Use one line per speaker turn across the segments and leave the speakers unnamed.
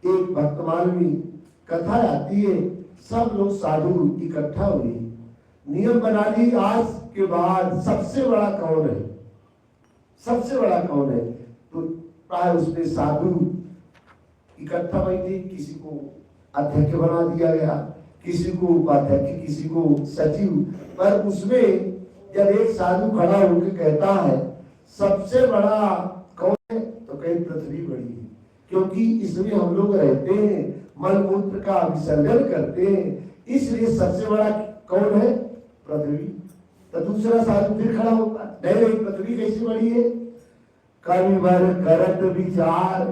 एक भक्तमाल में कथा आती है, सब लोग साधु इकट्ठा हुए, नियम बना ली आज के बाद सबसे बड़ा कौन है, सबसे बड़ा कौन है। तो प्राय उसमें साधु इकट्ठा बैठे, किसी को अध्यक्ष बना दिया गया, किसी को उपाध्यक्ष, किसी को सचिव। पर उसमें जब एक साधु खड़ा होकर कहता है सबसे बड़ा कौन है, तो कहीं पृथ्वी बड़ी है, क्योंकि इसमें हम लोग रहते हैं, मल मूत्र का विसर्जन करते हैं, इसलिए सबसे बड़ा कौन है, पृथ्वी। तो दूसरा साधु फिर खड़ा होता है, नहीं पृथ्वी कैसी बड़ी है। कविवर करत विचार,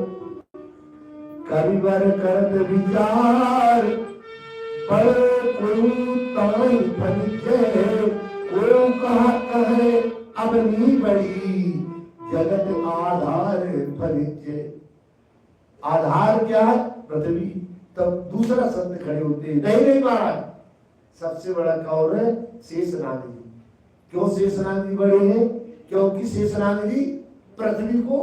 कविवर करत विचार, बड़े कोई ताई फनिजे, कोई कहा कहे अब नहीं बड़ी, जगत आधार फनिजे। आधार क्या है, पृथ्वी। तब दूसरा संत खड़े होते हैं, नहीं महाराज, सबसे बड़ा कौन है, शेषनाग जी। क्यों शेषनाग जी बड़े हैं, क्योंकि शेषनाग जी पृथ्वी को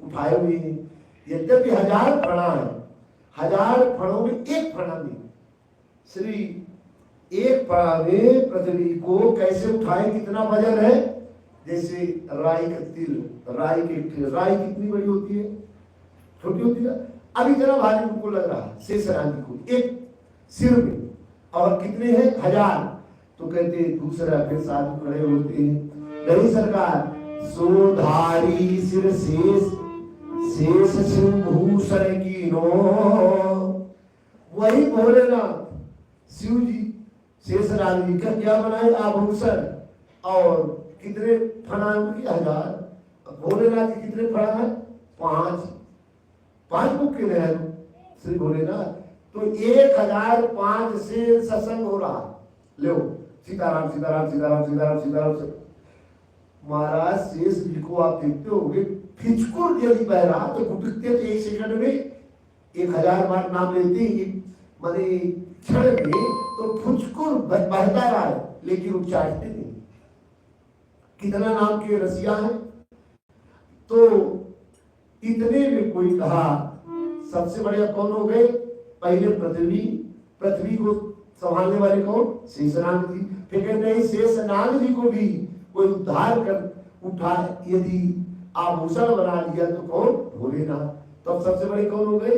उठाए हुए हैं। यद्यपि 1000 फणा है, 1000 फणों में एक फणा में श्री एक फणा में पृथ्वी को कैसे उठाए, कितना वजन है, जैसे राई का तिल, राई कितनी बड़ी होती है, छोटी होती है। अब इतना भारी उनको लग रहा है शेषनाग को एक सिर में, और कितने हैं, 1000। तो कहते दूसरा फिर साधु खड़े होते हैं, नहीं सरकार, सोधारी सिर शेष, शेष शिवभूषण की नो। वही भोलेनाथ शिव जी शेषनाग जी का क्या बनाए, आभूषण। और कितने फणा उनकी, 1000। भोलेनाथ जी कितने फणा है, 5 मुख्य है श्री भोलेनाथ। तो 1005 से सत्संग हो रहा, लो सीताराम सीताराम सीताराम सीताराम सीताराम। महाराज शेष जी को आप देखते होंगे, फिचकुर यदि बह रहा तो गुटकते तो 1 सेकंड में 1000 बार नाम लेते ही, माने क्षण में तो फुचकुर बहता रहा है, लेकिन उच्चारते नहीं। कितना नाम के रसिया है। तो इतने में कोई कहा सबसे बढ़िया कौन हो गए, पहले पृथ्वी को संभालने वाले कौन, शेषनाग जी। फिर कहते हैं शेषनाग जी को भी कोई उद्धार कर उठा, यदि आभूषण बना लिया तो कौन, भोलेनाथ। तो अब सबसे बड़े कौन हो गए,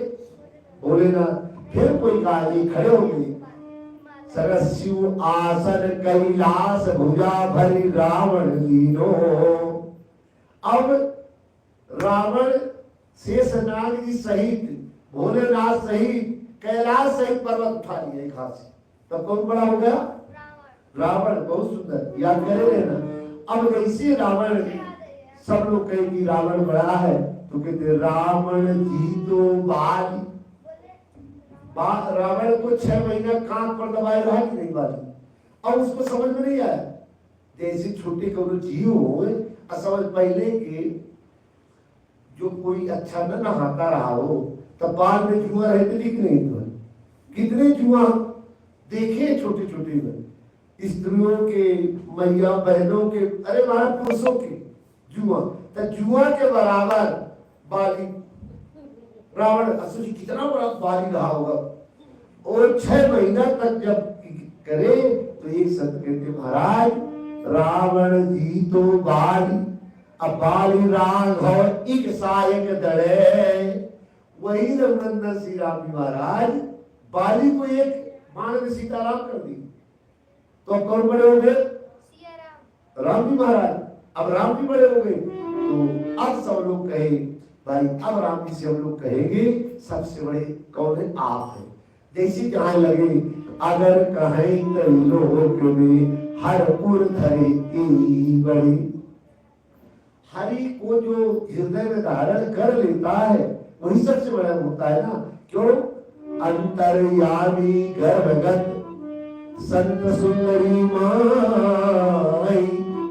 भोलेनाथ। फिर कोई कहा, खड़े हो गए, सरस्यु आसन कैलाश भुजा भरी रावण लीनो। अब रावण शेषनाग जी सहित, भोलेनाथ सहित, कैलाश सहित पर्वत उठा लिया एक हाथ से। तब कौन बड़ा हो गया, रावण। बहुत सुंदर, याद करे रहना। अब वैसे रावण, सब लोग कहेंगे रावण बड़ा है, तो कहते रावण जी तो बाली। रावण को 6 महीना कान पर दबाए रहा कि नहीं बाली। अब उसको समझ में नहीं आया, जैसे छोटे करो जीव हो, समझ पहले के जो कोई अच्छा न नहाता रहा हो, तब बाल में जुआ रहते कि नहीं, कितने जुआ देखे छोटे छोटे में, स्त्रियों के, मैया बहनों के, अरे मारा पुरुषों के जुआ। तो जुआ के बराबर बाली रावण असुरी कितना बड़ा बाली रहा होगा। और 6 महीना तक जब करे तो एक संत कहते महाराज रावण जी तो बाली, अब बाली राघव एक सायक दड़े। वही रघुनंदन श्री राम जी महाराज बाली को एक बाण में सीताराम कर दी। तो अब कौन बड़े हो गए, राम जी महाराज। अब राम जी बड़े हो गए, तो अब सब लोग कहे भाई, अब राम जी से हम लोग कहेंगे सबसे बड़े कौन है, आप है। जैसे कहा लगे, अगर कहें लोक में हरपुर धरे की बड़ी। हरि को जो हृदय में धारण कर लेता है वही सबसे बड़ा होता है ना। क्यों, अंतर्यामी गर्भगत संत सुंदरी माई,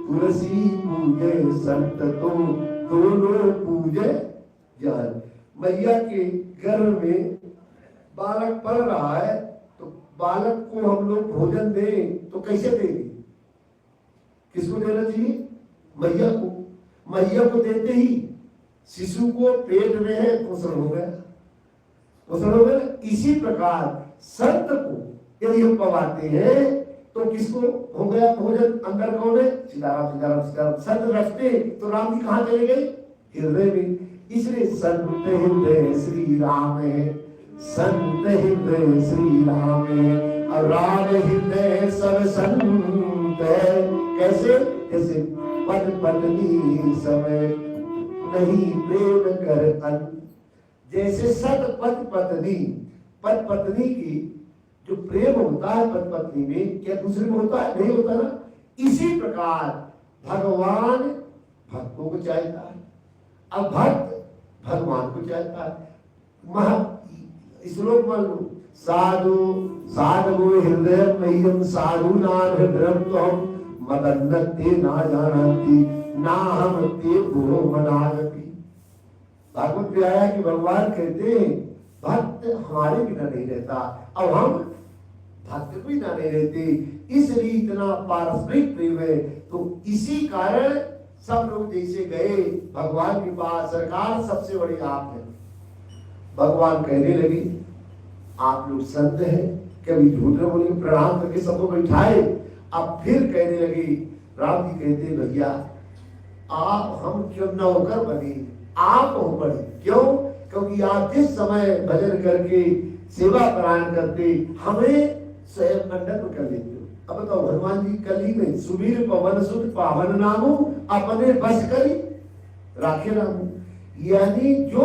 तुलसी पूजे संत तो दोनों पूजे जान। मैया के गर्भ में बालक पल रहा है, तो बालक को हम लोग भोजन दें तो कैसे देंगे, किसको देना चाहिए, मैया को। मैया को देते ही शिशु को पेट में है पोषण हो गया, वो सुनोगे ना। इसी प्रकार संत को यदि हम पवाते हैं तो किसको हो गया भोजन, अंदर कौन है? सीताराम सीताराम सीताराम। संत रचते तो राम जी कहाँ चले गए? हृदय में। इसलिए संत हृदय श्री राम है, संत हृदय श्री राम है, और राम हृदय सब संत है। कैसे? जैसे पद पत्नी समय नहीं प्रेम कर अन। जैसे सत पद पत्नी, पद पत्नी की जो प्रेम होता है पद पत्नी में, क्या दूसरे में होता है? नहीं होता ना। इसी प्रकार भगवान भक्तों को चाहता है, अब भक्त भगवान को चाहता है। श्लोक मान लो, साधु साधु हृदय मह्यम साधु नाम हृदय तो हम मदन्नते ना जानती ना हम ते गुरु मनागति। भागवत में आया कि भगवान कहते हैं भक्त हमारे बिना नहीं रहता, अब हम भक्त भी ना नहीं रहते, इसलिए इतना पारस्परिक प्रेम है। तो इसी कारण सब लोग जैसे गए भगवान के पास, सरकार सबसे बड़ी आप है। भगवान कहने लगे आप लोग संत हैं, कभी झूठ न बोले, प्रणाम करके सबको बैठाए। अब फिर कहने लगे, राम जी कहते भैया आप हम क्यों नौकर बने, आप हो बने। क्यों? क्योंकि आप जिस समय भजन करके सेवा प्रदान करते हमें स्वयं मंडप कर लेते हो। अब बताओ हनुमान जी कल ही में सुबीर पवन सुत पावन नामो अपने बस करी राखे रामू, यानी जो